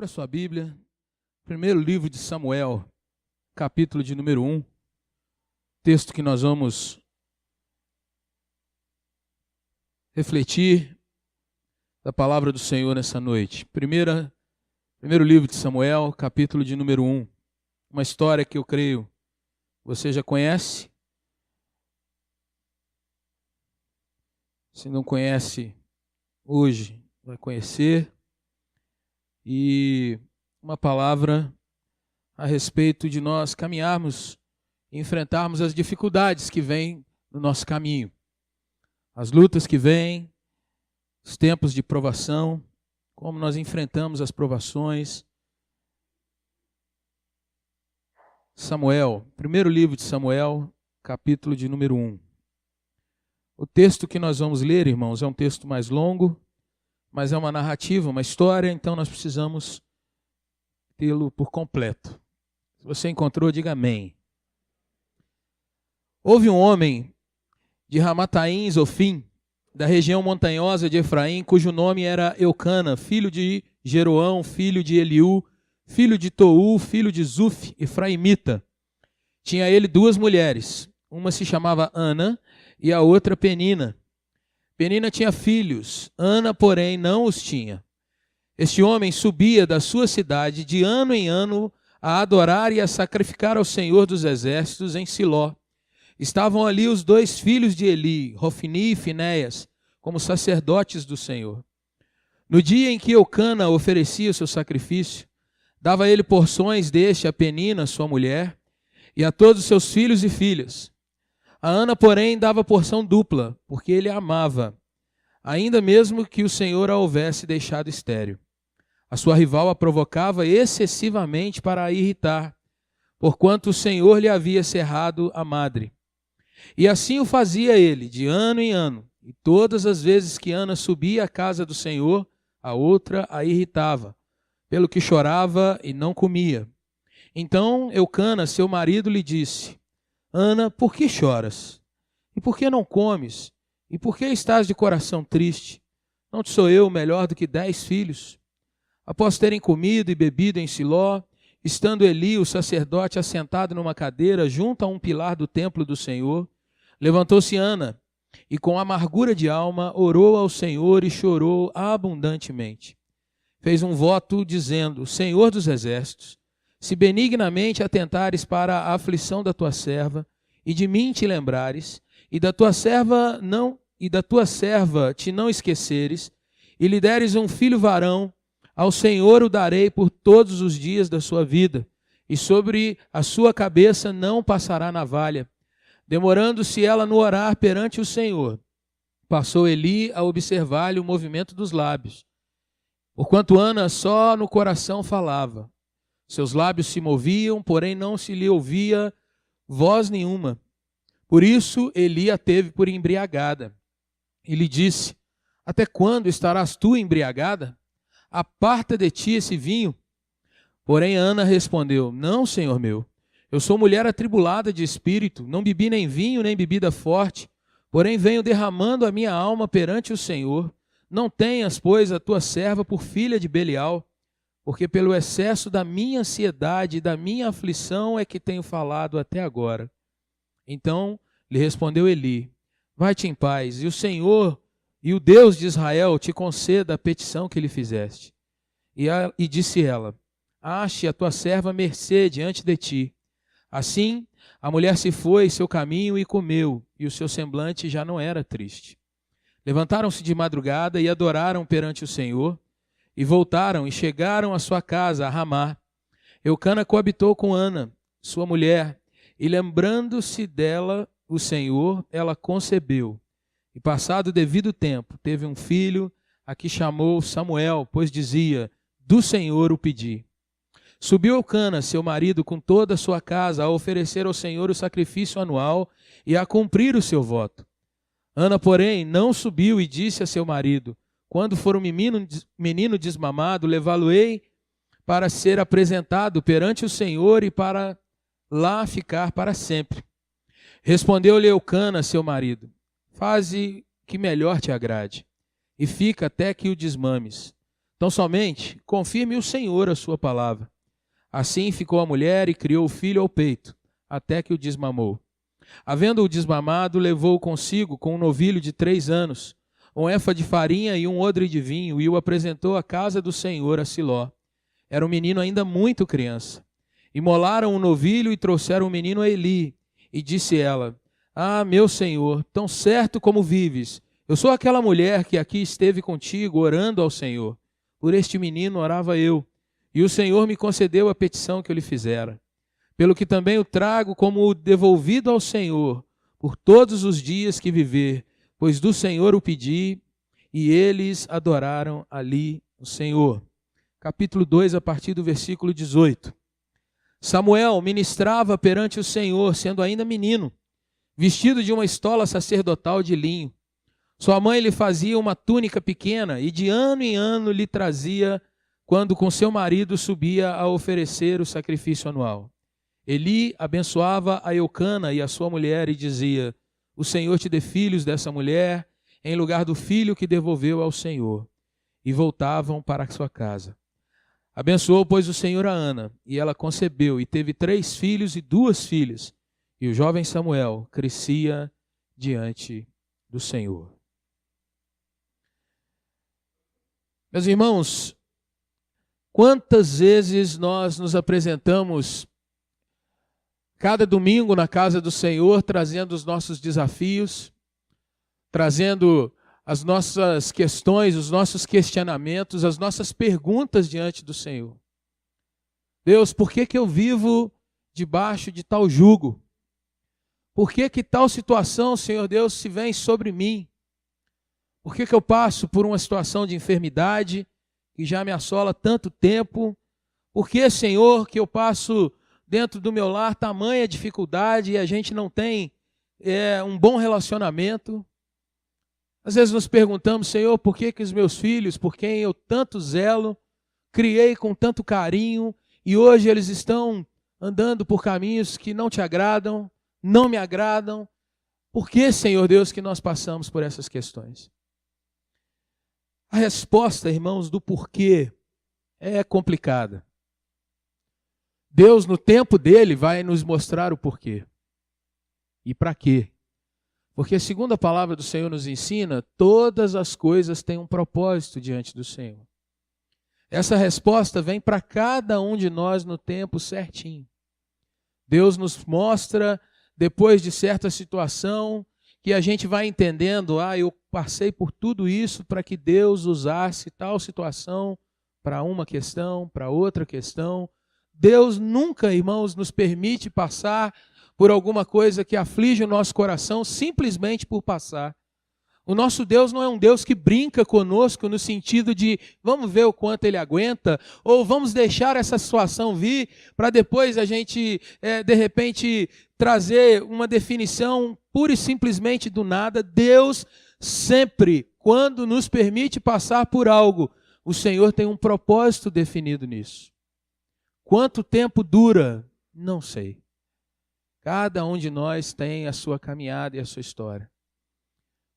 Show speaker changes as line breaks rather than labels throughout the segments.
Abra sua Bíblia, primeiro livro de Samuel, capítulo de número 1, texto que nós vamos refletir da palavra do Senhor nessa noite. Primeiro livro de Samuel, capítulo de número 1, uma história que eu creio você já conhece. Se não conhece hoje, vai conhecer. E uma palavra a respeito de nós caminharmos e enfrentarmos as dificuldades que vêm no nosso caminho. As lutas que vêm, os tempos de provação, como nós enfrentamos as provações. Samuel, primeiro livro de Samuel, capítulo de número 1. O texto que nós vamos ler, irmãos, é um texto mais longo, mas é uma narrativa, uma história, então nós precisamos tê-lo por completo. Se você encontrou, diga amém. Houve um homem de Ramataim, Zofim, da região montanhosa de Efraim, cujo nome era Eucana, filho de Jeroão, filho de Eliú, filho de Tou, filho de Zuf, efraimita. Tinha ele duas mulheres, uma se chamava Ana e a outra Penina. Penina tinha filhos, Ana, porém, não os tinha. Este homem subia da sua cidade de ano em ano a adorar e a sacrificar ao Senhor dos Exércitos em Siló. Estavam ali os dois filhos de Eli, Hofni e Finéias, como sacerdotes do Senhor. No dia em que Eucana oferecia o seu sacrifício, dava ele porções deste a Penina, sua mulher, e a todos os seus filhos e filhas. A Ana, porém, dava porção dupla, porque ele a amava, ainda mesmo que o Senhor a houvesse deixado estéril. A sua rival a provocava excessivamente para a irritar, porquanto o Senhor lhe havia cerrado a madre. E assim o fazia ele, de ano em ano, e todas as vezes que Ana subia à casa do Senhor, a outra a irritava, pelo que chorava e não comia. Então Eucana, seu marido, lhe disse: Ana, por que choras? E por que não comes? E por que estás de coração triste? Não te sou eu melhor do que 10 filhos? Após terem comido e bebido em Siló, estando Eli, o sacerdote, assentado numa cadeira junto a um pilar do templo do Senhor, levantou-se Ana e, com amargura de alma, orou ao Senhor e chorou abundantemente. Fez um voto dizendo: Senhor dos exércitos, se benignamente atentares para a aflição da tua serva, e de mim te lembrares, e da tua serva te não esqueceres, e lhe deres um filho varão, ao Senhor o darei por todos os dias da sua vida, e sobre a sua cabeça não passará navalha. Demorando-se ela no orar perante o Senhor, passou Eli a observar-lhe o movimento dos lábios, porquanto Ana só no coração falava. Seus lábios se moviam, porém não se lhe ouvia voz nenhuma. Por isso Eli a teve por embriagada. E lhe disse: Até quando estarás tu embriagada? Aparta de ti esse vinho. Porém Ana respondeu: Não, senhor meu, eu sou mulher atribulada de espírito, não bebi nem vinho nem bebida forte, porém venho derramando a minha alma perante o Senhor. Não tenhas, pois, a tua serva por filha de Belial, porque pelo excesso da minha ansiedade e da minha aflição é que tenho falado até agora. Então lhe respondeu Eli: Vai-te em paz, e o Senhor e o Deus de Israel te conceda a petição que lhe fizeste. E disse ela: Ache a tua serva mercê diante de ti. Assim a mulher se foi seu caminho e comeu, e o seu semblante já não era triste. Levantaram-se de madrugada e adoraram perante o Senhor, e voltaram e chegaram à sua casa, a Ramá. Eucana coabitou com Ana, sua mulher, e lembrando-se dela o Senhor, ela concebeu. E passado o devido tempo, teve um filho, a que chamou Samuel, pois dizia: Do Senhor o pedi. Subiu Eucana, seu marido, com toda a sua casa, a oferecer ao Senhor o sacrifício anual e a cumprir o seu voto. Ana, porém, não subiu e disse a seu marido: Quando for um menino desmamado, levá-lo-ei para ser apresentado perante o Senhor e para lá ficar para sempre. Respondeu-lhe Eucana, seu marido: Faze que melhor te agrade, e fica até que o desmames. Então somente confirme o Senhor a sua palavra. Assim ficou a mulher e criou o filho ao peito, até que o desmamou. Havendo-o desmamado, levou-o consigo com um novilho de 3 anos, um éfa de farinha e um odre de vinho, e o apresentou à casa do Senhor a Siló. Era um menino ainda muito criança. Imolaram o novilho e trouxeram o menino a Eli. E disse ela: Ah, meu Senhor, tão certo como vives, eu sou aquela mulher que aqui esteve contigo, orando ao Senhor. Por este menino orava eu, e o Senhor me concedeu a petição que eu lhe fizera. Pelo que também o trago como devolvido ao Senhor, por todos os dias que viver, pois do Senhor o pedi, e eles adoraram ali o Senhor. Capítulo 2, a partir do versículo 18. Samuel ministrava perante o Senhor, sendo ainda menino, vestido de uma estola sacerdotal de linho. Sua mãe lhe fazia uma túnica pequena e de ano em ano lhe trazia, quando com seu marido subia a oferecer o sacrifício anual. Eli abençoava a Eucana e a sua mulher e dizia: O Senhor te dê filhos dessa mulher, em lugar do filho que devolveu ao Senhor. E voltavam para a sua casa. Abençoou, pois, o Senhor a Ana, e ela concebeu, e teve 3 filhos e 2 filhas. E o jovem Samuel crescia diante do Senhor. Meus irmãos, quantas vezes nós nos apresentamos cada domingo na casa do Senhor, trazendo os nossos desafios, trazendo as nossas questões, os nossos questionamentos, as nossas perguntas diante do Senhor. Deus, por que eu vivo debaixo de tal jugo? Por que tal situação, Senhor Deus, se vem sobre mim? Por que eu passo por uma situação de enfermidade que já me assola há tanto tempo? Por que, Senhor, que eu passo dentro do meu lar tamanha dificuldade e a gente não tem um bom relacionamento? Às vezes nos perguntamos: Senhor, por que os meus filhos, por quem eu tanto zelo, criei com tanto carinho, e hoje eles estão andando por caminhos que não te agradam, não me agradam? Por que, Senhor Deus, que nós passamos por essas questões? A resposta, irmãos, do porquê é complicada. Deus, no tempo dele, vai nos mostrar o porquê. E para quê? Porque, segundo a palavra do Senhor nos ensina, todas as coisas têm um propósito diante do Senhor. Essa resposta vem para cada um de nós no tempo certinho. Deus nos mostra, depois de certa situação, que a gente vai entendendo: eu passei por tudo isso para que Deus usasse tal situação para uma questão, para outra questão. Deus nunca, irmãos, nos permite passar por alguma coisa que aflige o nosso coração simplesmente por passar. O nosso Deus não é um Deus que brinca conosco no sentido de vamos ver o quanto Ele aguenta, ou vamos deixar essa situação vir para depois a gente, de repente, trazer uma definição pura e simplesmente do nada. Deus sempre, quando nos permite passar por algo, o Senhor tem um propósito definido nisso. Quanto tempo dura? Não sei. Cada um de nós tem a sua caminhada e a sua história.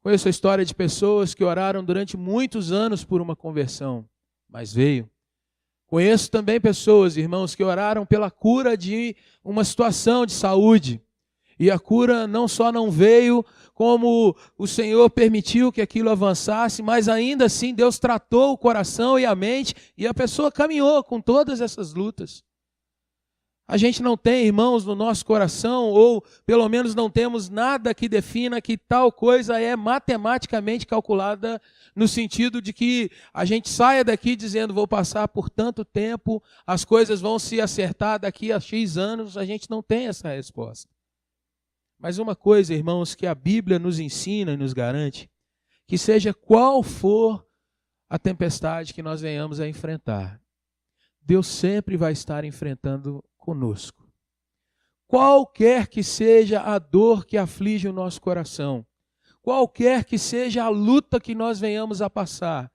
Conheço a história de pessoas que oraram durante muitos anos por uma conversão, mas veio. Conheço também pessoas, irmãos, que oraram pela cura de uma situação de saúde. E a cura não só não veio, como o Senhor permitiu que aquilo avançasse, mas ainda assim Deus tratou o coração e a mente, e a pessoa caminhou com todas essas lutas. A gente não tem, irmãos, no nosso coração, ou pelo menos não temos nada que defina que tal coisa é matematicamente calculada, no sentido de que a gente saia daqui dizendo: vou passar por tanto tempo, as coisas vão se acertar daqui a X anos. A gente não tem essa resposta. Mas uma coisa, irmãos, que a Bíblia nos ensina e nos garante, que seja qual for a tempestade que nós venhamos a enfrentar, Deus sempre vai estar enfrentando conosco. Qualquer que seja a dor que aflige o nosso coração, qualquer que seja a luta que nós venhamos a passar,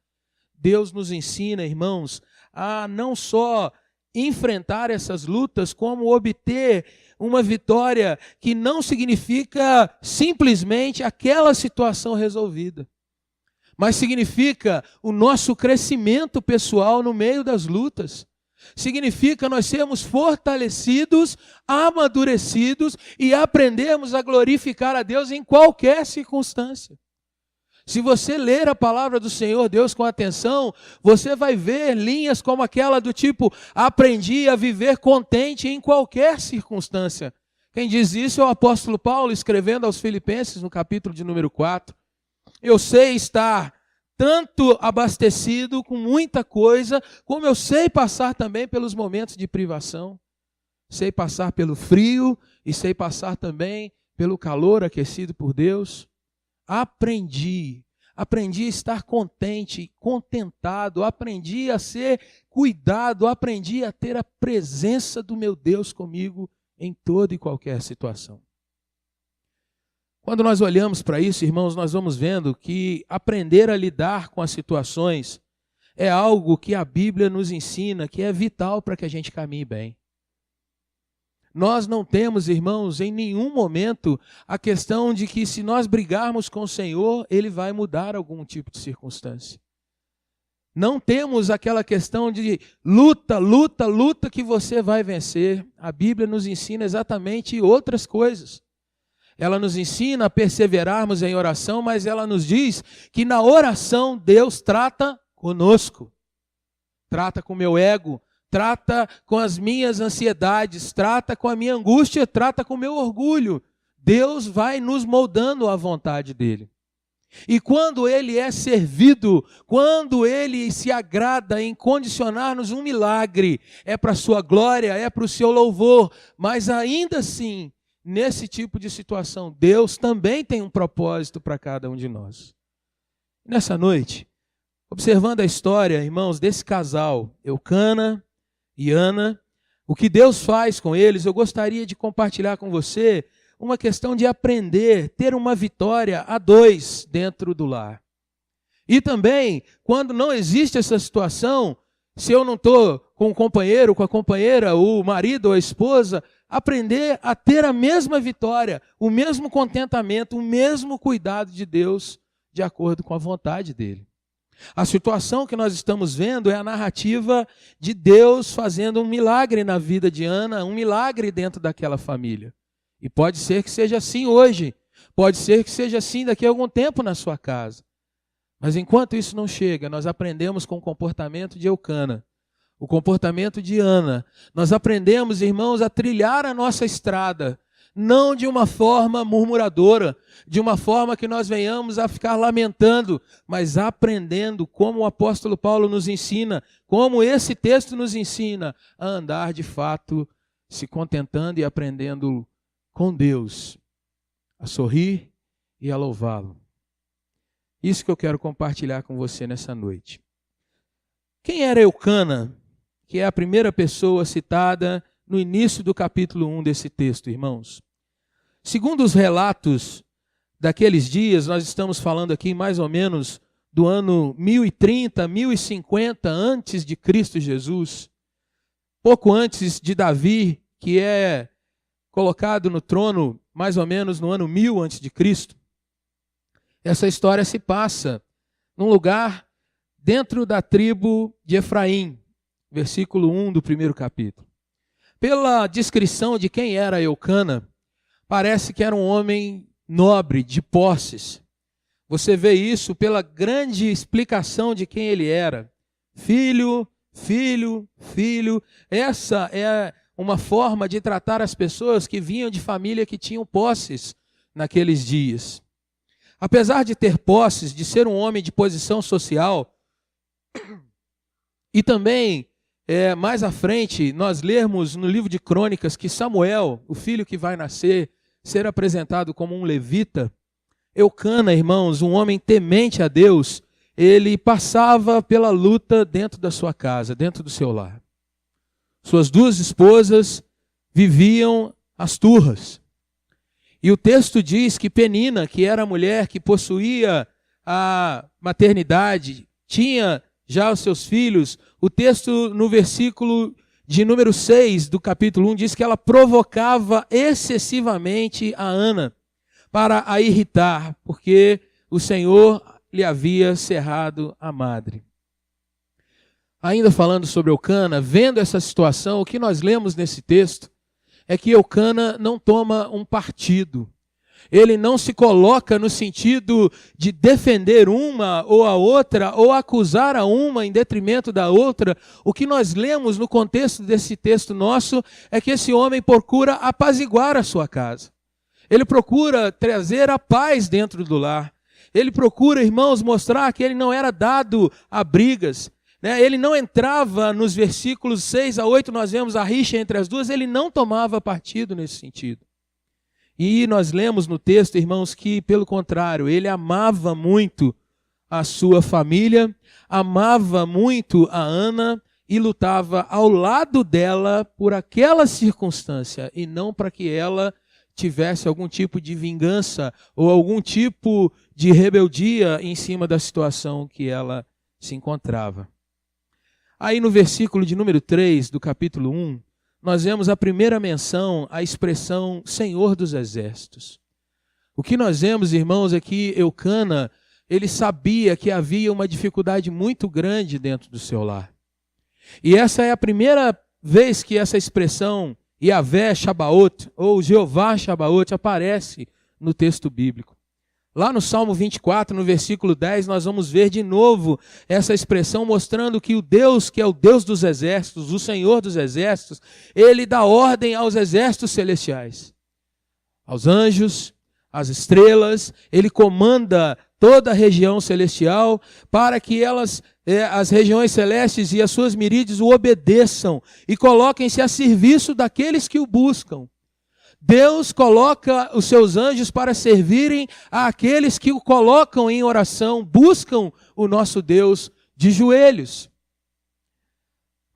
Deus nos ensina, irmãos, a não só enfrentar essas lutas, como obter uma vitória que não significa simplesmente aquela situação resolvida. mas significa o nosso crescimento pessoal no meio das lutas. Significa nós sermos fortalecidos, amadurecidos e aprendermos a glorificar a Deus em qualquer circunstância. Se você ler a palavra do Senhor Deus com atenção, você vai ver linhas como aquela do tipo: aprendi a viver contente em qualquer circunstância. Quem diz isso é o apóstolo Paulo, escrevendo aos Filipenses, no capítulo de número 4. Eu sei estar tanto abastecido com muita coisa, como eu sei passar também pelos momentos de privação. Sei passar pelo frio e sei passar também pelo calor aquecido por Deus. Aprendi a estar contente, contentado, aprendi a ser cuidado, aprendi a ter a presença do meu Deus comigo em toda e qualquer situação. Quando nós olhamos para isso, irmãos, nós vamos vendo que aprender a lidar com as situações é algo que a Bíblia nos ensina, que é vital para que a gente caminhe bem. Nós não temos, irmãos, em nenhum momento a questão de que se nós brigarmos com o Senhor, Ele vai mudar algum tipo de circunstância. Não temos aquela questão de luta, luta, luta que você vai vencer. A Bíblia nos ensina exatamente outras coisas. Ela nos ensina a perseverarmos em oração, mas ela nos diz que na oração Deus trata conosco. Trata com o meu ego, trata com as minhas ansiedades, trata com a minha angústia, trata com o meu orgulho. Deus vai nos moldando à vontade dele. E quando ele é servido, quando ele se agrada em condicionar-nos um milagre, é para a sua glória, é para o seu louvor, mas ainda assim, nesse tipo de situação, Deus também tem um propósito para cada um de nós. Nessa noite, observando a história, irmãos, desse casal, Eucana e Ana, o que Deus faz com eles, eu gostaria de compartilhar com você uma questão de aprender, ter uma vitória a dois dentro do lar. E também, quando não existe essa situação, se eu não estou com o companheiro, com a companheira, o marido ou a esposa, aprender a ter a mesma vitória, o mesmo contentamento, o mesmo cuidado de Deus, de acordo com a vontade dele. A situação que nós estamos vendo é a narrativa de Deus fazendo um milagre na vida de Ana, um milagre dentro daquela família. E pode ser que seja assim hoje, pode ser que seja assim daqui a algum tempo na sua casa. Mas enquanto isso não chega, nós aprendemos com o comportamento de Eucana, o comportamento de Ana. Nós aprendemos, irmãos, a trilhar a nossa estrada, não de uma forma murmuradora, de uma forma que nós venhamos a ficar lamentando, mas aprendendo como o apóstolo Paulo nos ensina, como esse texto nos ensina, a andar de fato, se contentando e aprendendo com Deus, a sorrir e a louvá-lo. Isso que eu quero compartilhar com você nessa noite. Quem era Eucana, que é a primeira pessoa citada no início do capítulo 1 desse texto, irmãos? Segundo os relatos daqueles dias, nós estamos falando aqui mais ou menos do ano 1030, 1050 antes de Cristo Jesus, pouco antes de Davi, que é colocado no trono mais ou menos no ano 1000 antes de Cristo. Essa história se passa num lugar dentro da tribo de Efraim, versículo 1 do primeiro capítulo. Pela descrição de quem era Eucana, parece que era um homem nobre, de posses. Você vê isso pela grande explicação de quem ele era. Filho, filho, filho. Essa é uma forma de tratar as pessoas que vinham de família que tinham posses naqueles dias. Apesar de ter posses, de ser um homem de posição social, e também, mais à frente, nós lermos no livro de Crônicas que Samuel, o filho que vai nascer, ser apresentado como um levita. Eucana, irmãos, um homem temente a Deus, ele passava pela luta dentro da sua casa, dentro do seu lar. Suas duas esposas viviam as turras. E o texto diz que Penina, que era a mulher que possuía a maternidade, tinha já os seus filhos. O texto no versículo de número 6 do capítulo 1 diz que ela provocava excessivamente a Ana para a irritar, porque o Senhor lhe havia cerrado a madre. Ainda falando sobre Eucana, vendo essa situação, o que nós lemos nesse texto é que Eucana não toma um partido. Ele não se coloca no sentido de defender uma ou a outra, ou acusar a uma em detrimento da outra. O que nós lemos no contexto desse texto nosso é que esse homem procura apaziguar a sua casa. Ele procura trazer a paz dentro do lar. Ele procura, irmãos, mostrar que ele não era dado a brigas. Ele não entrava nos versículos 6 a 8, nós vemos a rixa entre as duas, ele não tomava partido nesse sentido. E nós lemos no texto, irmãos, que pelo contrário, ele amava muito a sua família, amava muito a Ana e lutava ao lado dela por aquela circunstância e não para que ela tivesse algum tipo de vingança ou algum tipo de rebeldia em cima da situação que ela se encontrava. Aí no versículo de número 3 do capítulo 1, nós vemos a primeira menção à expressão Senhor dos Exércitos. O que nós vemos, irmãos, é que Eucana, ele sabia que havia uma dificuldade muito grande dentro do seu lar. E essa é a primeira vez que essa expressão Yahvé Shabaoth, ou Jeová Shabaoth, aparece no texto bíblico. Lá no Salmo 24, no versículo 10, nós vamos ver de novo essa expressão mostrando que o Deus, que é o Deus dos exércitos, o Senhor dos exércitos, ele dá ordem aos exércitos celestiais, aos anjos, às estrelas, ele comanda toda a região celestial para que as regiões celestes e as suas miríades o obedeçam e coloquem-se a serviço daqueles que o buscam. Deus coloca os seus anjos para servirem àqueles que o colocam em oração, buscam o nosso Deus de joelhos.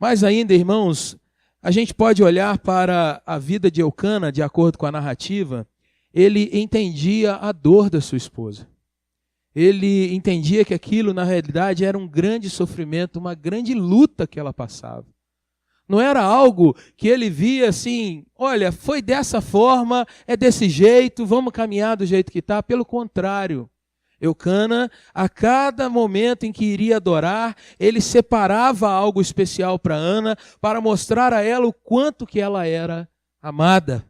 Mas ainda, irmãos, a gente pode olhar para a vida de Eucana, de acordo com a narrativa, ele entendia a dor da sua esposa. Ele entendia que aquilo, na realidade, era um grande sofrimento, uma grande luta que ela passava. Não era algo que ele via assim, olha, foi dessa forma, é desse jeito, vamos caminhar do jeito que está. Pelo contrário, Eucana, a cada momento em que iria adorar, ele separava algo especial para Ana, para mostrar a ela o quanto que ela era amada.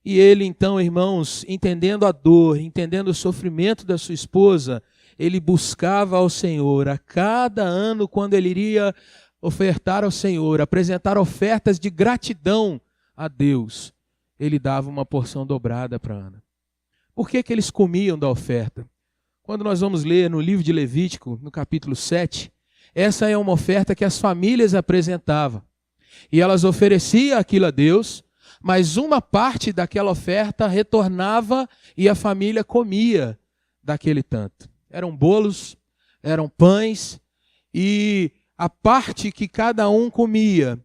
E ele então, irmãos, entendendo a dor, entendendo o sofrimento da sua esposa, ele buscava ao Senhor a cada ano, quando ele iria ofertar ao Senhor, apresentar ofertas de gratidão a Deus, ele dava uma porção dobrada para Ana. Por que eles comiam da oferta? Quando nós vamos ler no livro de Levítico, no capítulo 7, essa é uma oferta que as famílias apresentavam. E elas ofereciam aquilo a Deus, mas uma parte daquela oferta retornava e a família comia daquele tanto. Eram bolos, eram pães, e a parte que cada um comia,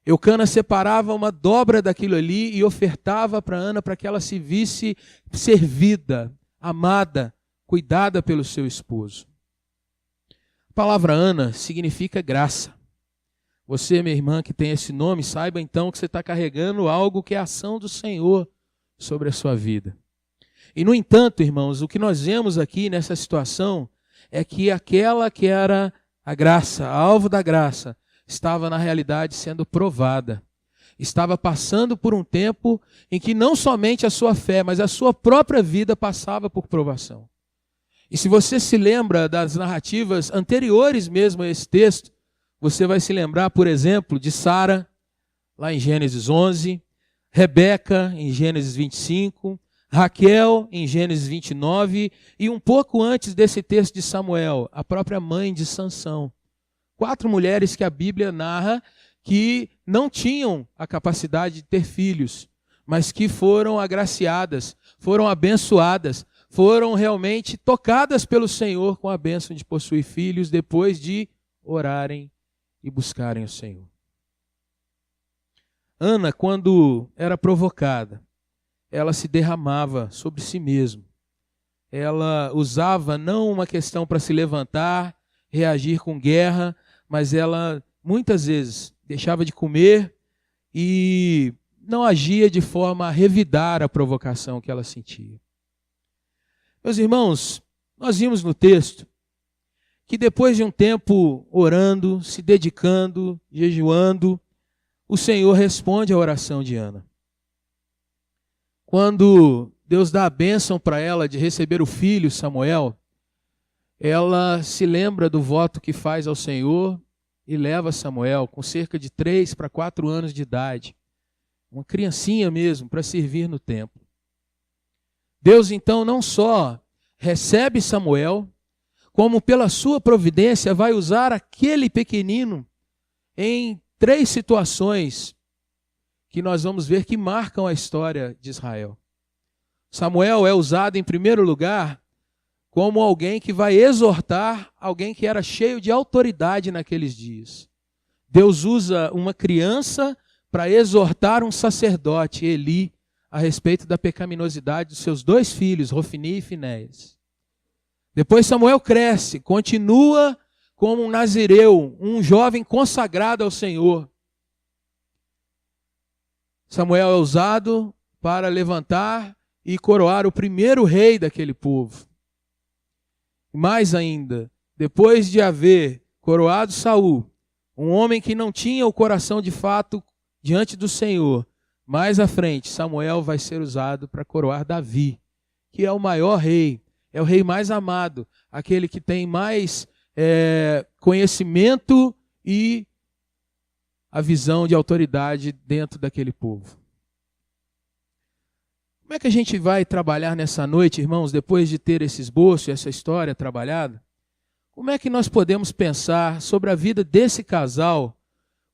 Eucana separava uma dobra daquilo ali e ofertava para Ana para que ela se visse servida, amada, cuidada pelo seu esposo. A palavra Ana significa graça. Você, minha irmã, que tem esse nome, saiba então que você está carregando algo que é a ação do Senhor sobre a sua vida. E no entanto, irmãos, o que nós vemos aqui nessa situação é que aquela que era a graça, alvo da graça, estava na realidade sendo provada. Estava passando por um tempo em que não somente a sua fé, mas a sua própria vida passava por provação. E se você se lembra das narrativas anteriores mesmo a esse texto, você vai se lembrar, por exemplo, de Sara, lá em Gênesis 11, Rebeca, em Gênesis 25, Raquel, em Gênesis 29, e um pouco antes desse texto de Samuel, a própria mãe de Sansão. 4 mulheres que a Bíblia narra que não tinham a capacidade de ter filhos, mas que foram agraciadas, foram abençoadas, foram realmente tocadas pelo Senhor com a bênção de possuir filhos depois de orarem e buscarem o Senhor. Ana, quando era provocada, ela se derramava sobre si mesma. Ela usava não uma questão para se levantar, reagir com guerra, mas ela muitas vezes deixava de comer e não agia de forma a revidar a provocação que ela sentia. Meus irmãos, Nós vimos no texto que depois de um tempo orando, se dedicando, jejuando, o Senhor responde à oração de Ana. Quando Deus dá a bênção para ela de receber o filho Samuel, ela se lembra do voto que faz ao Senhor e leva Samuel com cerca de 3 para 4 anos de idade, uma criancinha mesmo, para servir no templo. Deus então não só recebe Samuel, como pela sua providência vai usar aquele pequenino em 3 situações que nós vamos ver que marcam a história de Israel. Samuel é usado em primeiro lugar como alguém que vai exortar alguém que era cheio de autoridade naqueles dias. Deus usa uma criança para exortar um sacerdote, Eli, a respeito da pecaminosidade dos seus 2 filhos, Rofni e Finéias. Depois Samuel cresce, continua como um nazireu, um jovem consagrado ao Senhor. Samuel é usado para levantar e coroar o primeiro rei daquele povo. Mais ainda, depois de haver coroado Saul, um homem que não tinha o coração de fato diante do Senhor, mais à frente, Samuel vai ser usado para coroar Davi, que é o maior rei, é o rei mais amado, aquele que tem mais conhecimento e a visão de autoridade dentro daquele povo. Como é que a gente vai trabalhar nessa noite, irmãos, depois de ter esse esboço e essa história trabalhada? Como é que nós podemos pensar sobre a vida desse casal?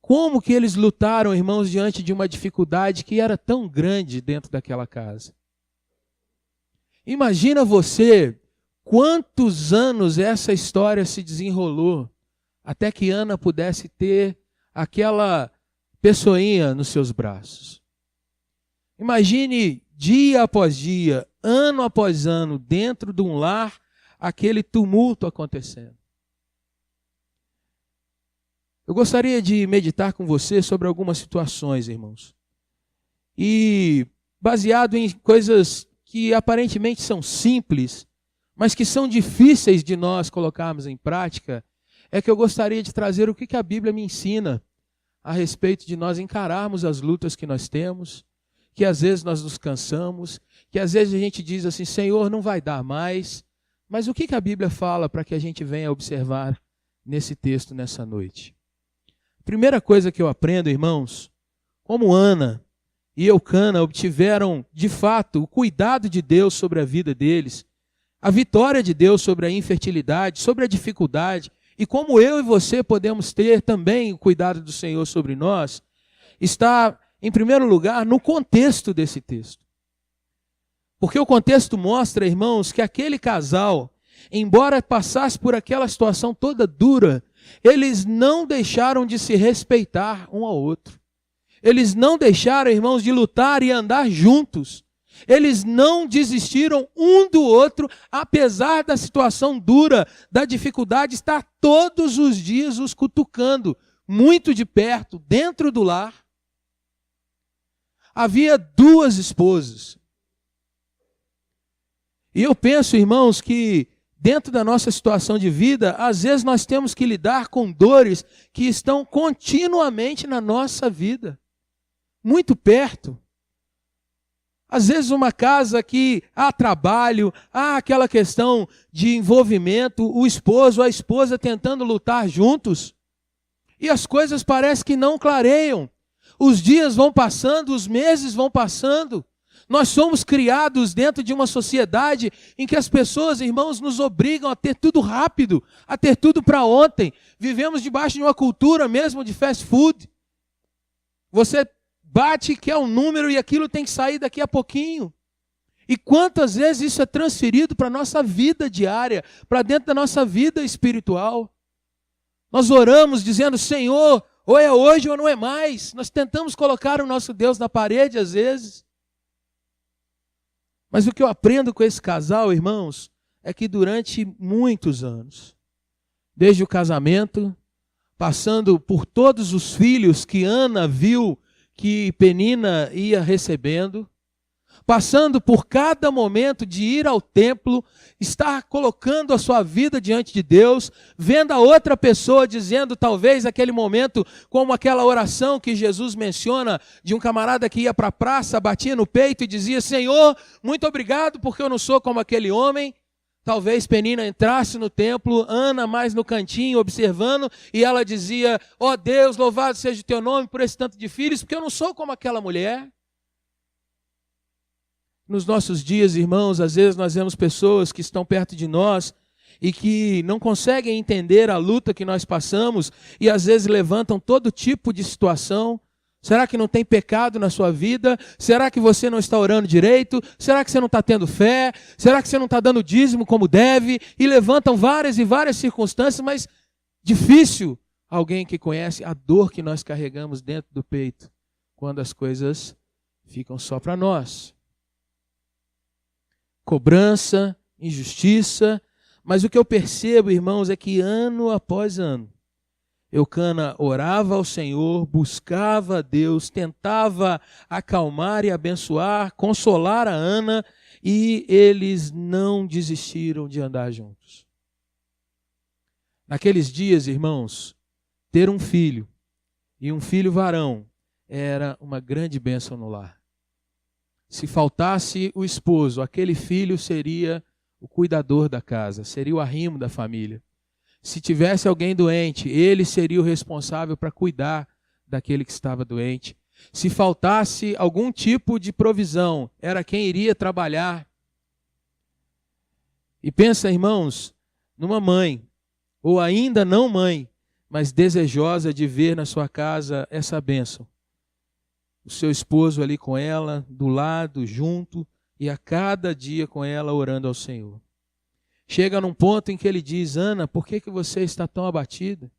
Como que eles lutaram, irmãos, diante de uma dificuldade que era tão grande dentro daquela casa? Imagina você quantos anos essa história se desenrolou até que Ana pudesse ter aquela pessoinha nos seus braços. Imagine dia após dia, ano após ano, dentro de um lar, aquele tumulto acontecendo. Eu gostaria de meditar com você sobre algumas situações, irmãos. E baseado em coisas que aparentemente são simples, mas que são difíceis de nós colocarmos em prática, é que eu gostaria de trazer o que a Bíblia me ensina a respeito de nós encararmos as lutas que nós temos, que às vezes nós nos cansamos, que às vezes a gente diz assim, Senhor, não vai dar mais. Mas o que a Bíblia fala para que a gente venha observar nesse texto, nessa noite? A primeira coisa que eu aprendo, irmãos, como Ana e Eucana obtiveram, de fato, o cuidado de Deus sobre a vida deles, a vitória de Deus sobre a infertilidade, sobre a dificuldade, e como eu e você podemos ter também o cuidado do Senhor sobre nós, está, em primeiro lugar, no contexto desse texto. Porque o contexto mostra, irmãos, que aquele casal, embora passasse por aquela situação toda dura, eles não deixaram de se respeitar um ao outro. Eles não deixaram, irmãos, de lutar e andar juntos. Eles não desistiram um do outro, apesar da situação dura, da dificuldade, estar todos os dias os cutucando, muito de perto, dentro do lar. Havia 2 esposas. E eu penso, irmãos, que dentro da nossa situação de vida, às vezes nós temos que lidar com dores que estão continuamente na nossa vida, muito perto. Às vezes uma casa que há trabalho, há aquela questão de envolvimento, o esposo, a esposa tentando lutar juntos, e as coisas parecem que não clareiam. Os dias vão passando, os meses vão passando. Nós somos criados dentro de uma sociedade em que as pessoas, irmãos, nos obrigam a ter tudo rápido, a ter tudo para ontem. Vivemos debaixo de uma cultura mesmo de fast food. Você bate que é um número e aquilo tem que sair daqui a pouquinho. E quantas vezes isso é transferido para a nossa vida diária, para dentro da nossa vida espiritual. Nós oramos dizendo, Senhor, ou é hoje ou não é mais. Nós tentamos colocar o nosso Deus na parede às vezes. Mas o que eu aprendo com esse casal, irmãos, é que durante muitos anos, desde o casamento, passando por todos os filhos que Ana viu que Penina ia recebendo, passando por cada momento de ir ao templo, estar colocando a sua vida diante de Deus, vendo a outra pessoa dizendo, talvez naquele momento, como aquela oração que Jesus menciona, de um camarada que ia para a praça, batia no peito e dizia, Senhor, muito obrigado porque eu não sou como aquele homem. Talvez Penina entrasse no templo, Ana mais no cantinho, observando, e ela dizia, ó Deus, louvado seja o teu nome por esse tanto de filhos, porque eu não sou como aquela mulher. Nos nossos dias, irmãos, às vezes nós vemos pessoas que estão perto de nós e que não conseguem entender a luta que nós passamos e às vezes levantam todo tipo de situação. Será que não tem pecado na sua vida? Será que você não está orando direito? Será que você não está tendo fé? Será que você não está dando dízimo como deve? E levantam várias e várias circunstâncias, mas difícil alguém que conhece a dor que nós carregamos dentro do peito quando as coisas ficam só para nós. Cobrança, injustiça, mas o que eu percebo, irmãos, é que ano após ano, Eucana orava ao Senhor, buscava a Deus, tentava acalmar e abençoar, consolar a Ana, e eles não desistiram de andar juntos. Naqueles dias, irmãos, ter um filho, e um filho varão, era uma grande bênção no lar. Se faltasse o esposo, aquele filho seria o cuidador da casa, seria o arrimo da família. Se tivesse alguém doente, ele seria o responsável para cuidar daquele que estava doente. Se faltasse algum tipo de provisão, era quem iria trabalhar. E pensa, irmãos, numa mãe, ou ainda não mãe, mas desejosa de ver na sua casa essa bênção. O seu esposo ali com ela, do lado, junto, e a cada dia com ela orando ao Senhor. Chega num ponto em que ele diz, Ana, por que você está tão abatida?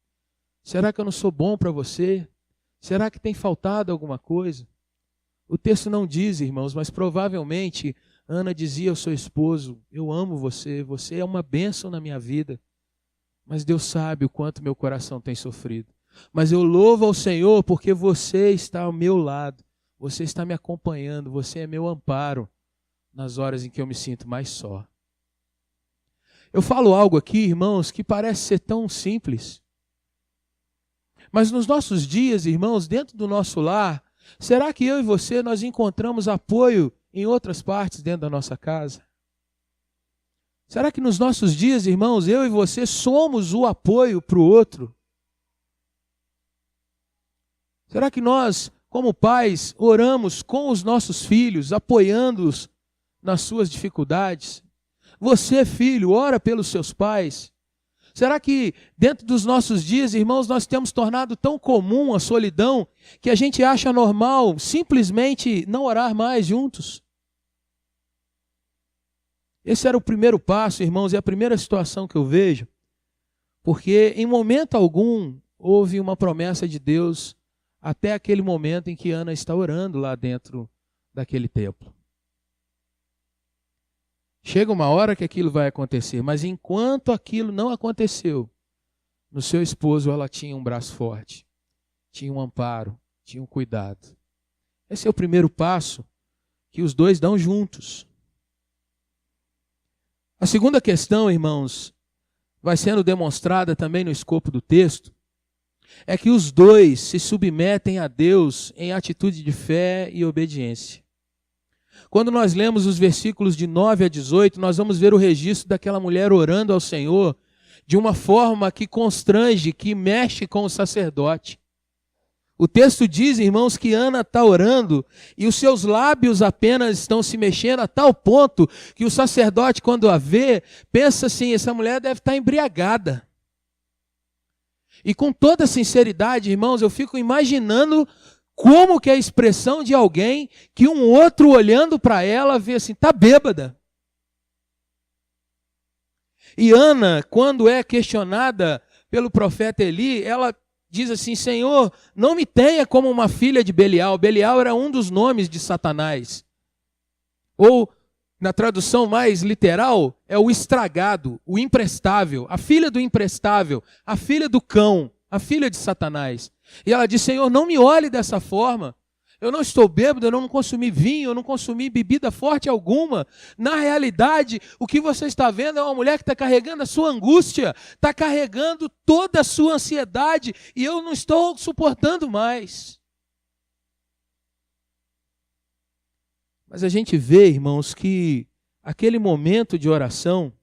Será que eu não sou bom para você? Será que tem faltado alguma coisa? O texto não diz, irmãos, mas provavelmente Ana dizia ao seu esposo, eu amo você, você é uma bênção na minha vida, mas Deus sabe o quanto meu coração tem sofrido. Mas eu louvo ao Senhor porque você está ao meu lado, você está me acompanhando, você é meu amparo nas horas em que eu me sinto mais só. Eu falo algo aqui, irmãos, que parece ser tão simples. Mas nos nossos dias, irmãos, dentro do nosso lar, será que eu e você nós encontramos apoio em outras partes dentro da nossa casa? Será que nos nossos dias, irmãos, eu e você somos o apoio para o outro? Será que nós, como pais, oramos com os nossos filhos, apoiando-os nas suas dificuldades? Você, filho, ora pelos seus pais. Será que dentro dos nossos dias, irmãos, nós temos tornado tão comum a solidão que a gente acha normal simplesmente não orar mais juntos? Esse era o primeiro passo, irmãos, é a primeira situação que eu vejo, porque em momento algum houve uma promessa de Deus até aquele momento em que Ana está orando lá dentro daquele templo. Chega uma hora que aquilo vai acontecer, mas enquanto aquilo não aconteceu, no seu esposo ela tinha um braço forte, tinha um amparo, tinha um cuidado. Esse é o primeiro passo que os dois dão juntos. A segunda questão, irmãos, vai sendo demonstrada também no escopo do texto, é que os dois se submetem a Deus em atitude de fé e obediência. Quando nós lemos os versículos de 9 a 18, nós vamos ver o registro daquela mulher orando ao Senhor de uma forma que constrange, que mexe com o sacerdote. O texto diz, irmãos, que Ana está orando e os seus lábios apenas estão se mexendo a tal ponto que o sacerdote, quando a vê, pensa assim, essa mulher deve estar embriagada. E com toda sinceridade, irmãos, eu fico imaginando como que é a expressão de alguém que um outro olhando para ela vê assim, está bêbada. E Ana, quando é questionada pelo profeta Eli, ela diz assim, Senhor, não me tenha como uma filha de Belial. Belial era um dos nomes de Satanás. Ou, na tradução mais literal, é o estragado, o imprestável, a filha do imprestável, a filha do cão, a filha de Satanás. E ela diz, Senhor, não me olhe dessa forma. Eu não estou bêbado, eu não consumi vinho, eu não consumi bebida forte alguma. Na realidade, o que você está vendo é uma mulher que está carregando a sua angústia, está carregando toda a sua ansiedade, e eu não estou suportando mais. Mas a gente vê, irmãos, que aquele momento de oração,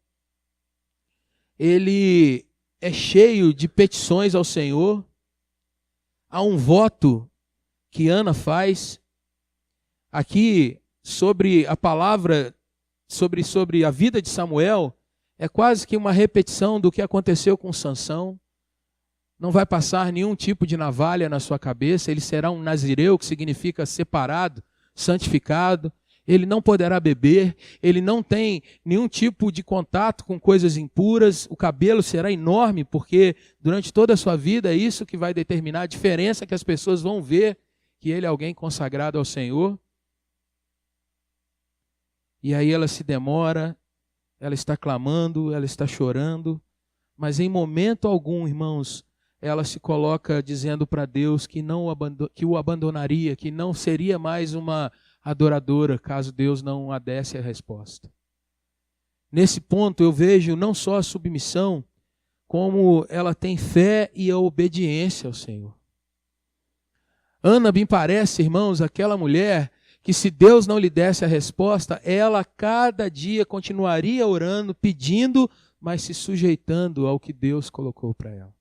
ele é cheio de petições ao Senhor. Há um voto que Ana faz aqui sobre a palavra, sobre a vida de Samuel, é quase que uma repetição do que aconteceu com Sansão. Não vai passar nenhum tipo de navalha na sua cabeça, ele será um nazireu, que significa separado, santificado. Ele não poderá beber, ele não tem nenhum tipo de contato com coisas impuras, o cabelo será enorme, porque durante toda a sua vida é isso que vai determinar a diferença que as pessoas vão ver que ele é alguém consagrado ao Senhor. E aí ela se demora, ela está clamando, ela está chorando, mas em momento algum, irmãos, ela se coloca dizendo para Deus que que o abandonaria, que não seria mais uma adoradora, caso Deus não a desse a resposta. Nesse ponto eu vejo não só a submissão, como ela tem fé e a obediência ao Senhor. Ana me parece, irmãos, aquela mulher que se Deus não lhe desse a resposta, ela cada dia continuaria orando, pedindo, mas se sujeitando ao que Deus colocou para ela.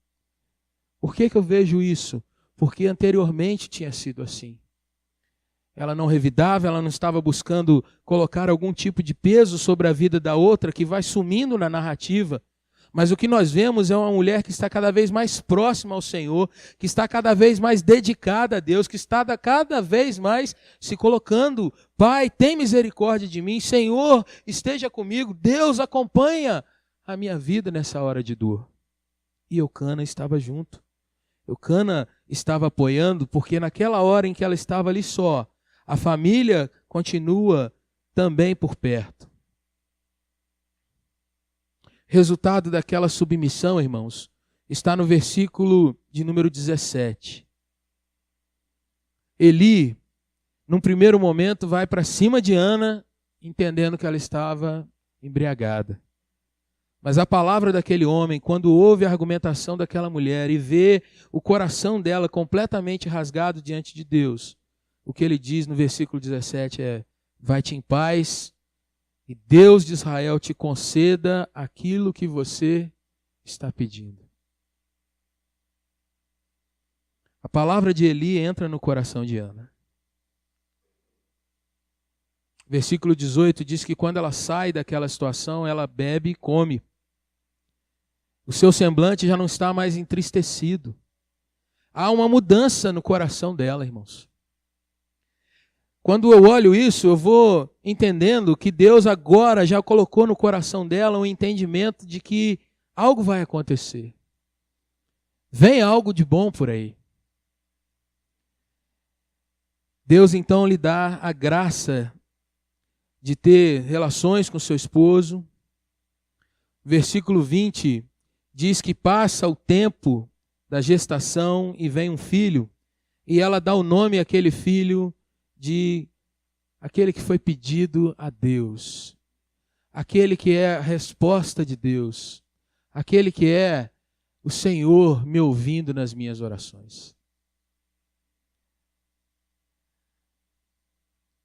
Por que eu vejo isso? Porque anteriormente tinha sido assim. Ela não revidava, ela não estava buscando colocar algum tipo de peso sobre a vida da outra, que vai sumindo na narrativa. Mas o que nós vemos é uma mulher que está cada vez mais próxima ao Senhor, que está cada vez mais dedicada a Deus, que está cada vez mais se colocando: Pai, tem misericórdia de mim, Senhor, esteja comigo, Deus acompanha a minha vida nessa hora de dor. E Eucana estava junto. Eucana estava apoiando, porque naquela hora em que ela estava ali só, a família continua também por perto. Resultado daquela submissão, irmãos, está no versículo de número 17. Eli, num primeiro momento, vai para cima de Ana, entendendo que ela estava embriagada. Mas a palavra daquele homem, quando ouve a argumentação daquela mulher e vê o coração dela completamente rasgado diante de Deus, o que ele diz no versículo 17 é: vai-te em paz, e Deus de Israel te conceda aquilo que você está pedindo. A palavra de Eli entra no coração de Ana. Versículo 18 diz que quando ela sai daquela situação, ela bebe e come. O seu semblante já não está mais entristecido. Há uma mudança no coração dela, irmãos. Quando eu olho isso, eu vou entendendo que Deus agora já colocou no coração dela um entendimento de que algo vai acontecer. Vem algo de bom por aí. Deus então lhe dá a graça de ter relações com seu esposo. Versículo 20 diz que passa o tempo da gestação e vem um filho, e ela dá o nome àquele filho de aquele que foi pedido a Deus, aquele que é a resposta de Deus, aquele que é o Senhor me ouvindo nas minhas orações.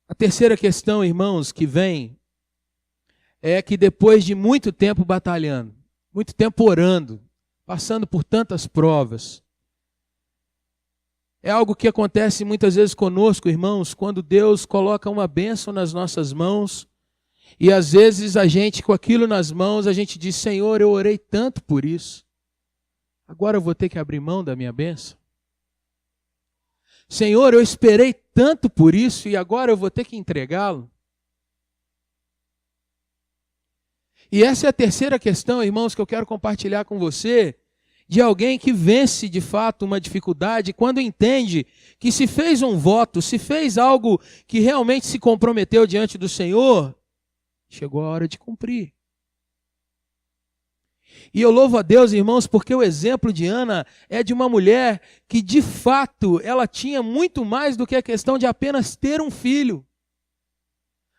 A terceira questão, irmãos, que vem é que depois de muito tempo batalhando, muito tempo orando, passando por tantas provas, é algo que acontece muitas vezes conosco, irmãos, quando Deus coloca uma bênção nas nossas mãos e às vezes a gente, com aquilo nas mãos, a gente diz: Senhor, eu orei tanto por isso, agora eu vou ter que abrir mão da minha bênção? Senhor, eu esperei tanto por isso e agora eu vou ter que entregá-lo? E essa é a terceira questão, irmãos, que eu quero compartilhar com você, de alguém que vence de fato uma dificuldade quando entende que se fez um voto, se fez algo que realmente se comprometeu diante do Senhor, chegou a hora de cumprir. E eu louvo a Deus, irmãos, porque o exemplo de Ana é de uma mulher que, de fato, ela tinha muito mais do que a questão de apenas ter um filho.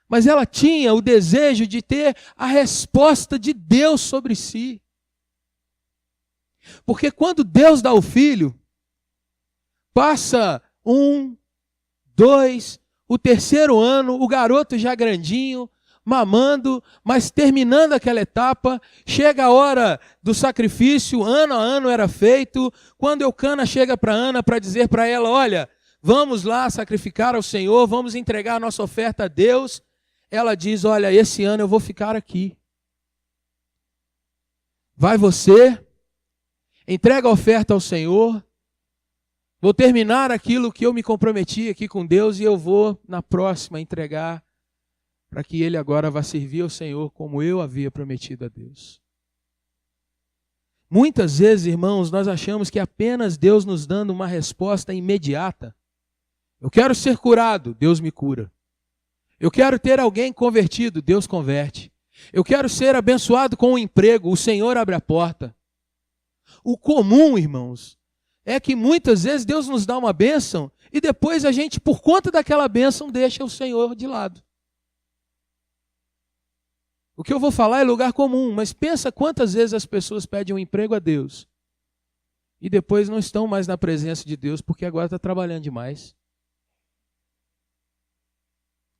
Mas ela tinha o desejo de ter a resposta de Deus sobre si. Porque quando Deus dá o filho, passa 1, 2, o terceiro ano, o garoto já grandinho, mamando, mas terminando aquela etapa, chega a hora do sacrifício, ano a ano era feito. Quando Eucana chega para Ana para dizer para ela, olha, vamos lá sacrificar ao Senhor, vamos entregar a nossa oferta a Deus, ela diz, olha, esse ano eu vou ficar aqui. Vai você, entrega a oferta ao Senhor, vou terminar aquilo que eu me comprometi aqui com Deus e eu vou, na próxima, entregar para que ele agora vá servir ao Senhor como eu havia prometido a Deus. Muitas vezes, irmãos, nós achamos que apenas Deus nos dando uma resposta imediata. Eu quero ser curado, Deus me cura. Eu quero ter alguém convertido, Deus converte. Eu quero ser abençoado com um emprego, o Senhor abre a porta. O comum, irmãos, é que muitas vezes Deus nos dá uma bênção e depois a gente, por conta daquela bênção, deixa o Senhor de lado. O que eu vou falar é lugar comum, mas pensa quantas vezes as pessoas pedem um emprego a Deus e depois não estão mais na presença de Deus porque agora está trabalhando demais.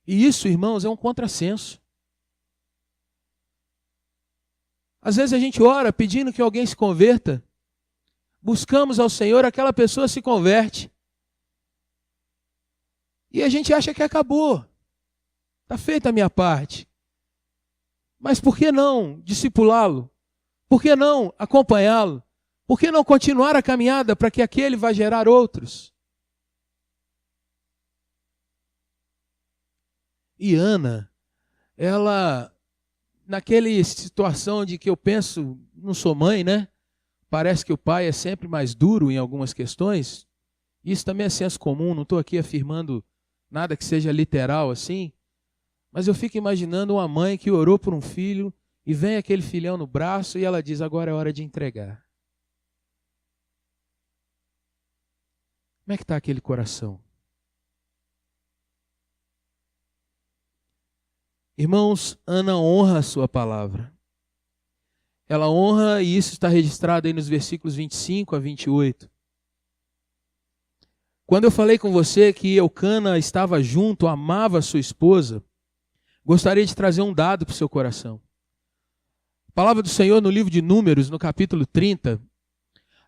E isso, irmãos, é um contrassenso. Às vezes a gente ora pedindo que alguém se converta, buscamos ao Senhor, aquela pessoa se converte e a gente acha que acabou, está feita a minha parte. Mas por que não discipulá-lo? Por que não acompanhá-lo? Por que não continuar a caminhada para que aquele vá gerar outros? E Ana, ela, naquela situação de que eu penso, não sou mãe, né? Parece que o pai é sempre mais duro em algumas questões. Isso também é senso comum, não estou aqui afirmando nada que seja literal assim. Mas eu fico imaginando uma mãe que orou por um filho e vem aquele filhão no braço e ela diz, agora é hora de entregar. Como é que está aquele coração? Irmãos, Ana honra a sua palavra. Ela honra, e isso está registrado aí nos versículos 25 a 28. Quando eu falei com você que Eucana estava junto, amava a sua esposa, gostaria de trazer um dado para o seu coração. A palavra do Senhor no livro de Números, no capítulo 30,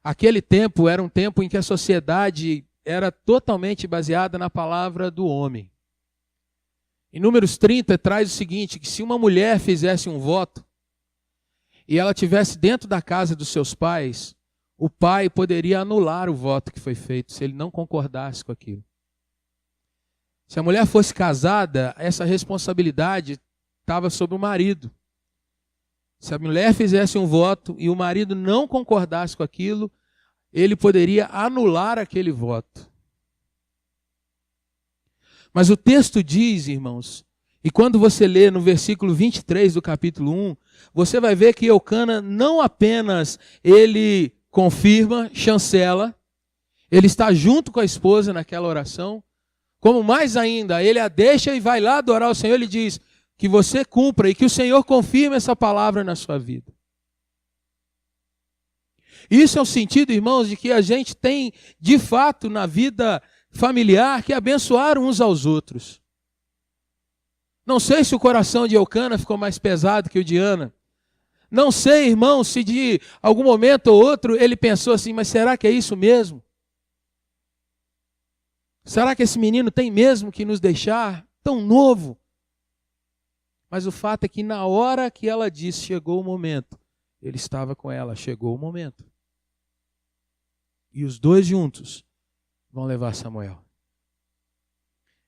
aquele tempo era um tempo em que a sociedade era totalmente baseada na palavra do homem. Em Números 30 traz o seguinte, que se uma mulher fizesse um voto e ela estivesse dentro da casa dos seus pais, o pai poderia anular o voto que foi feito, se ele não concordasse com aquilo. Se a mulher fosse casada, essa responsabilidade estava sobre o marido. Se a mulher fizesse um voto e o marido não concordasse com aquilo, ele poderia anular aquele voto. Mas o texto diz, irmãos, e quando você lê no versículo 23 do capítulo 1, você vai ver que Eucana não apenas ele confirma, chancela, ele está junto com a esposa naquela oração, como mais ainda, ele a deixa e vai lá adorar o Senhor, ele diz que você cumpra e que o Senhor confirme essa palavra na sua vida. Isso é o sentido, irmãos, de que a gente tem, de fato, na vida familiar, que abençoar uns aos outros. Não sei se o coração de Eucana ficou mais pesado que o de Ana. Não sei, irmão, se de algum momento ou outro ele pensou assim, mas será que é isso mesmo? Será que esse menino tem mesmo que nos deixar tão novo? Mas o fato é que na hora que ela disse, chegou o momento, ele estava com ela, chegou o momento. E os dois juntos vão levar Samuel.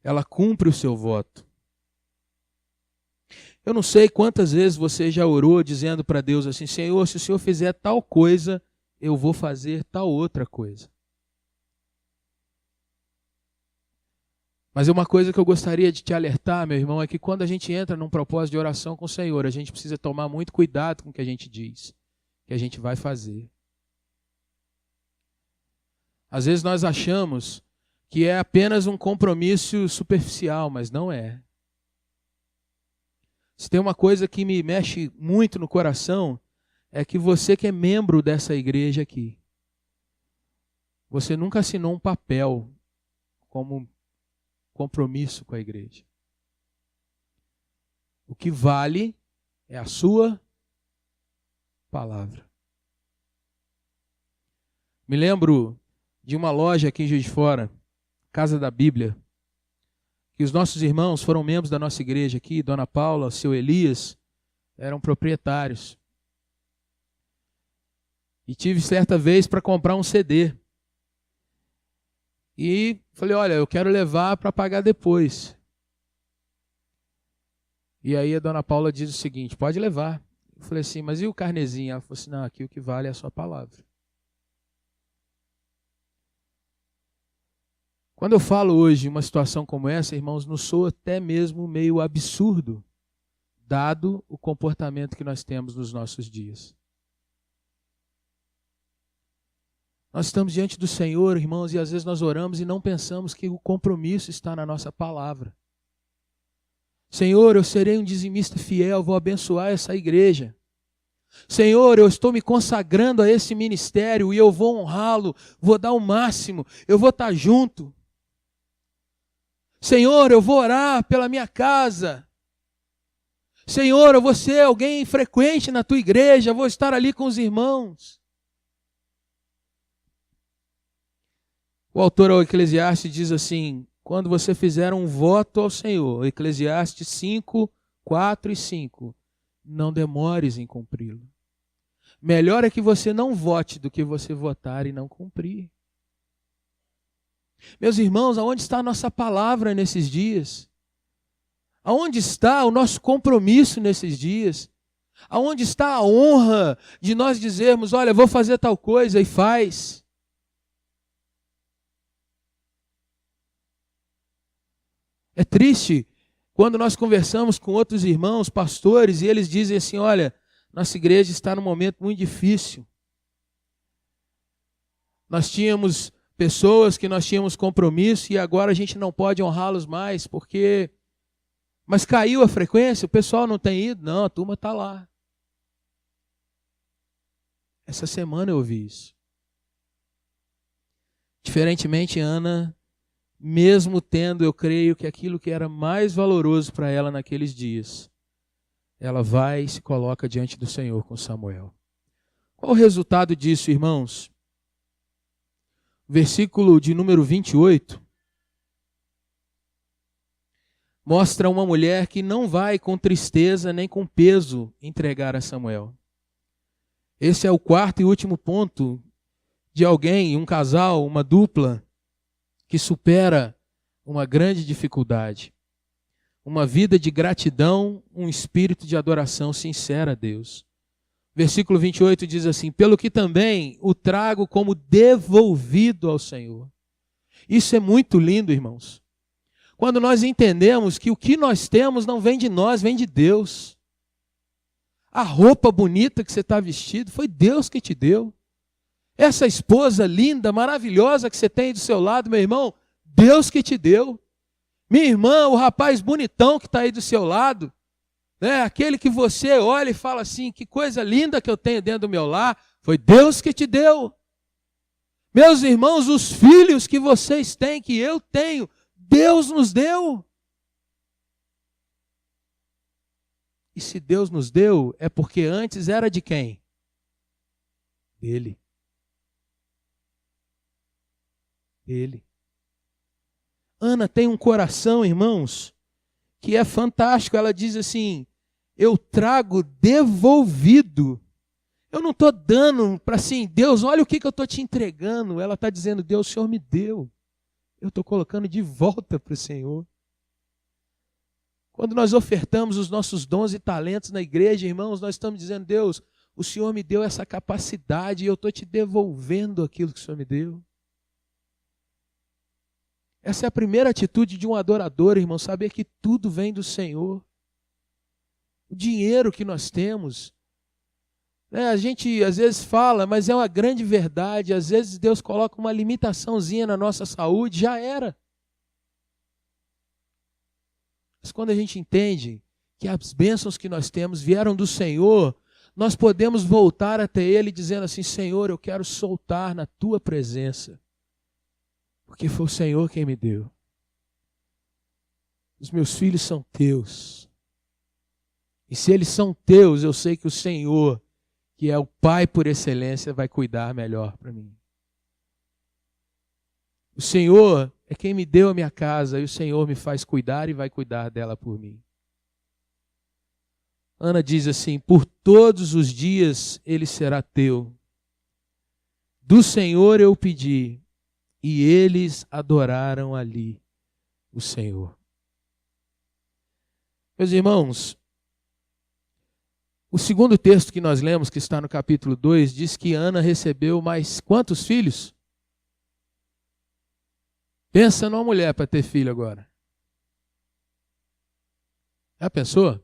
Ela cumpre o seu voto. Eu não sei quantas vezes você já orou dizendo para Deus assim, Senhor, se o Senhor fizer tal coisa, eu vou fazer tal outra coisa. Mas uma coisa que eu gostaria de te alertar, meu irmão, é que quando a gente entra num propósito de oração com o Senhor, a gente precisa tomar muito cuidado com o que a gente diz. que a gente vai fazer. Às vezes nós achamos que é apenas um compromisso superficial, mas não é. Se tem uma coisa que me mexe muito no coração, é que você que é membro dessa igreja aqui, você nunca assinou um papel como compromisso com a igreja. O que vale é a sua palavra. Me lembro de uma loja aqui em Juiz de Fora, Casa da Bíblia, que os nossos irmãos foram membros da nossa igreja aqui, Dona Paula, seu Elias, eram proprietários. E tive certa vez para comprar um CD. E falei, olha, eu quero levar para pagar depois. E aí a Dona Paula diz o seguinte, pode levar. Eu falei assim, mas e o carnezinho? Ela falou assim, não, aqui o que vale é a sua palavra. Quando eu falo hoje uma situação como essa, irmãos, nos soa até mesmo meio absurdo, dado o comportamento que nós temos nos nossos dias. Nós estamos diante do Senhor, irmãos, e às vezes nós oramos e não pensamos que o compromisso está na nossa palavra. Senhor, eu serei um dizimista fiel, vou abençoar essa igreja. Senhor, eu estou me consagrando a esse ministério e eu vou honrá-lo, vou dar o máximo, eu vou estar junto. Senhor, eu vou orar pela minha casa. Senhor, eu vou ser alguém frequente na tua igreja, vou estar ali com os irmãos. O autor ao Eclesiastes diz assim, quando você fizer um voto ao Senhor, Eclesiastes 5, 4 e 5, não demores em cumpri-lo. Melhor é que você não vote do que você votar e não cumprir. Meus irmãos, aonde está a nossa palavra nesses dias? Aonde está o nosso compromisso nesses dias? Aonde está a honra de nós dizermos, olha, vou fazer tal coisa e faz? É triste quando nós conversamos com outros irmãos, pastores, e eles dizem assim, olha, nossa igreja está num momento muito difícil. Nós tínhamos pessoas que nós tínhamos compromisso e agora a gente não pode honrá-los mais, porque... Mas caiu a frequência, o pessoal não tem ido? Não, a turma está lá. Essa semana eu ouvi isso. Diferentemente, Ana, mesmo tendo, eu creio que aquilo que era mais valoroso para ela naqueles dias, ela vai e se coloca diante do Senhor com Samuel. Qual o resultado disso, irmãos? Versículo de número 28 mostra uma mulher que não vai com tristeza nem com peso entregar a Samuel. Esse é o quarto e último ponto de alguém, um casal, uma dupla, que supera uma grande dificuldade. Uma vida de gratidão, um espírito de adoração sincera a Deus. Versículo 28 diz assim, pelo que também o trago como devolvido ao Senhor. Isso é muito lindo, irmãos. Quando nós entendemos que o que nós temos não vem de nós, vem de Deus. A roupa bonita que você está vestido foi Deus que te deu. Essa esposa linda, maravilhosa que você tem aí do seu lado, meu irmão, Deus que te deu. Minha irmã, o rapaz bonitão que está aí do seu lado, né, aquele que você olha e fala assim, que coisa linda que eu tenho dentro do meu lar, foi Deus que te deu. Meus irmãos, os filhos que vocês têm, que eu tenho, Deus nos deu. E se Deus nos deu, é porque antes era de quem? Dele. Ele. Ana tem um coração, irmãos, que é fantástico. Ela diz assim, eu trago devolvido. Eu não estou dando para assim, Deus, olha o que eu estou te entregando. Ela está dizendo, Deus, o Senhor me deu. Eu estou colocando de volta para o Senhor. Quando nós ofertamos os nossos dons e talentos na igreja, irmãos, nós estamos dizendo, Deus, o Senhor me deu essa capacidade e eu estou te devolvendo aquilo que o Senhor me deu. Essa é a primeira atitude de um adorador, irmão, saber que tudo vem do Senhor. O dinheiro que nós temos, A gente às vezes fala, mas é uma grande verdade. Às vezes Deus coloca uma limitaçãozinha na nossa saúde, já era. Mas quando a gente entende que as bênçãos que nós temos vieram do Senhor, nós podemos voltar até Ele dizendo assim: Senhor, eu quero soltar na Tua presença, porque foi o Senhor quem me deu. Os meus filhos são Teus. E se eles são Teus, eu sei que o Senhor, que é o Pai por excelência, vai cuidar melhor para mim. O Senhor é quem me deu a minha casa e o Senhor me faz cuidar e vai cuidar dela por mim. Ana diz assim: por todos os dias ele será teu. Do Senhor eu pedi e eles adoraram ali o Senhor. Meus irmãos, o segundo texto que nós lemos, que está no capítulo 2, diz que Ana recebeu mais quantos filhos? Pensa numa mulher para ter filho agora. Já pensou?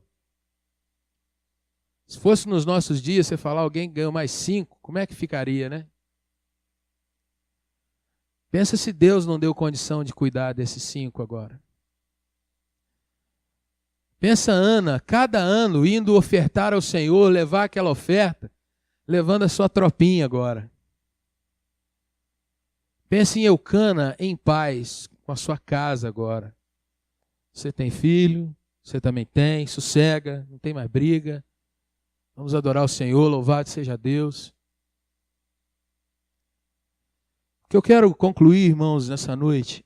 Se fosse nos nossos dias, você falar alguém ganhou mais 5, como é que ficaria, né? Pensa se Deus não deu condição de cuidar desses 5 agora. Pensa Ana, cada ano indo ofertar ao Senhor, levar aquela oferta, levando a sua tropinha agora. Pense em Eucana em paz com a sua casa agora. Você tem filho, você também tem, sossega, não tem mais briga. Vamos adorar o Senhor, louvado seja Deus. O que eu quero concluir, irmãos, nessa noite,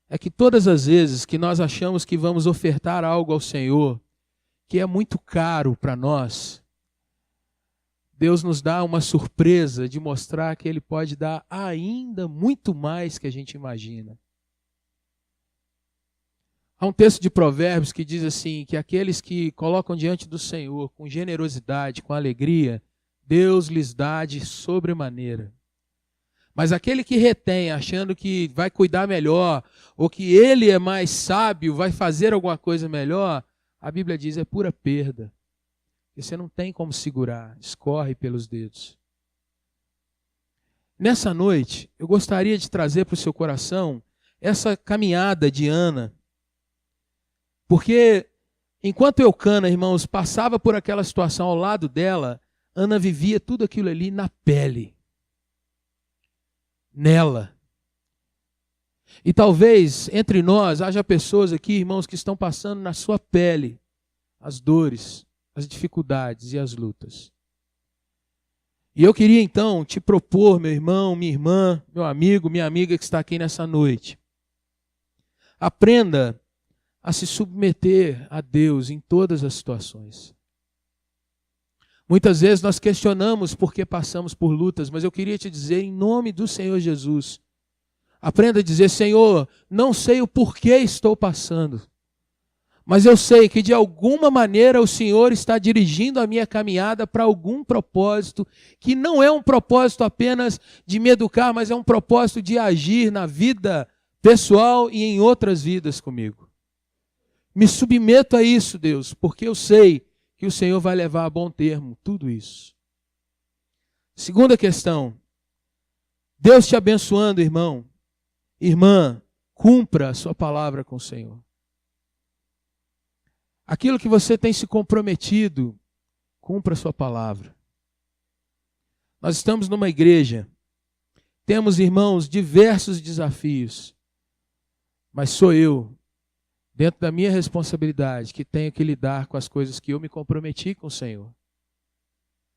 é que todas as vezes que nós achamos que vamos ofertar algo ao Senhor, que é muito caro para nós, Deus nos dá uma surpresa de mostrar que Ele pode dar ainda muito mais que a gente imagina. Há um texto de Provérbios que diz assim, que aqueles que colocam diante do Senhor com generosidade, com alegria, Deus lhes dá de sobremaneira. Mas aquele que retém, achando que vai cuidar melhor, ou que ele é mais sábio, vai fazer alguma coisa melhor, a Bíblia diz é pura perda. E você não tem como segurar, escorre pelos dedos. Nessa noite, eu gostaria de trazer para o seu coração essa caminhada de Ana. Porque enquanto Eucana, irmãos, passava por aquela situação ao lado dela, Ana vivia tudo aquilo ali na pele. Nela. E talvez entre nós haja pessoas aqui, irmãos, que estão passando na sua pele as dores, as dificuldades e as lutas. E eu queria então te propor, meu irmão, minha irmã, meu amigo, minha amiga que está aqui nessa noite. Aprenda a se submeter a Deus em todas as situações. Muitas vezes nós questionamos por que passamos por lutas, mas eu queria te dizer, em nome do Senhor Jesus, aprenda a dizer: Senhor, não sei o porquê estou passando, mas eu sei que de alguma maneira o Senhor está dirigindo a minha caminhada para algum propósito, que não é um propósito apenas de me educar, mas é um propósito de agir na vida pessoal e em outras vidas comigo. Me submeto a isso, Deus, porque eu sei que o Senhor vai levar a bom termo tudo isso. Segunda questão. Deus te abençoando, irmão. Irmã, cumpra a sua palavra com o Senhor. Aquilo que você tem se comprometido, cumpra a sua palavra. Nós estamos numa igreja. Temos, irmãos, diversos desafios. Mas sou eu, dentro da minha responsabilidade, que tenho que lidar com as coisas que eu me comprometi com o Senhor.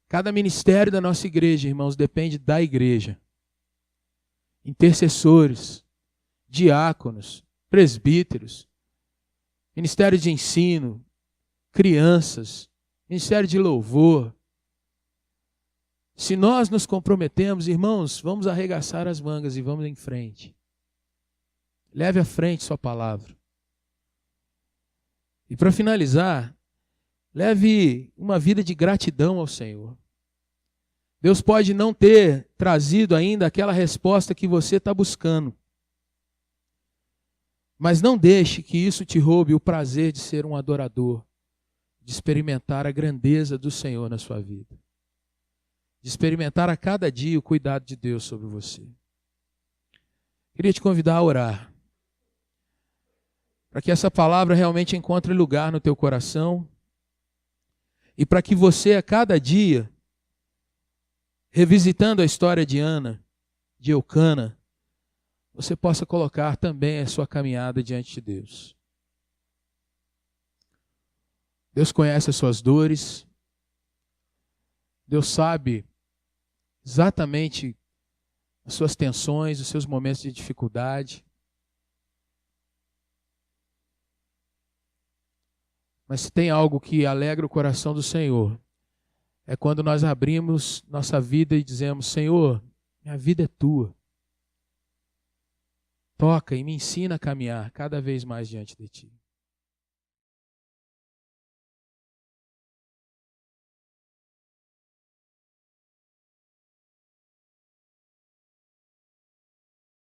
Cada ministério da nossa igreja, irmãos, depende da igreja. Intercessores, diáconos, presbíteros, ministério de ensino, crianças, ministério de louvor. Se nós nos comprometemos, irmãos, vamos arregaçar as mangas e vamos em frente. Leve à frente sua palavra. E para finalizar, leve uma vida de gratidão ao Senhor. Deus pode não ter trazido ainda aquela resposta que você está buscando. Mas não deixe que isso te roube o prazer de ser um adorador, de experimentar a grandeza do Senhor na sua vida. de experimentar a cada dia o cuidado de Deus sobre você. Queria te convidar a orar, para que essa palavra realmente encontre lugar no teu coração e para que você, a cada dia, revisitando a história de Ana, de Eucana, você possa colocar também a sua caminhada diante de Deus. Deus conhece as suas dores, Deus sabe exatamente as suas tensões, os seus momentos de dificuldade. Mas se tem algo que alegra o coração do Senhor, é quando nós abrimos nossa vida e dizemos: Senhor, minha vida é tua. Toca e me ensina a caminhar cada vez mais diante de ti.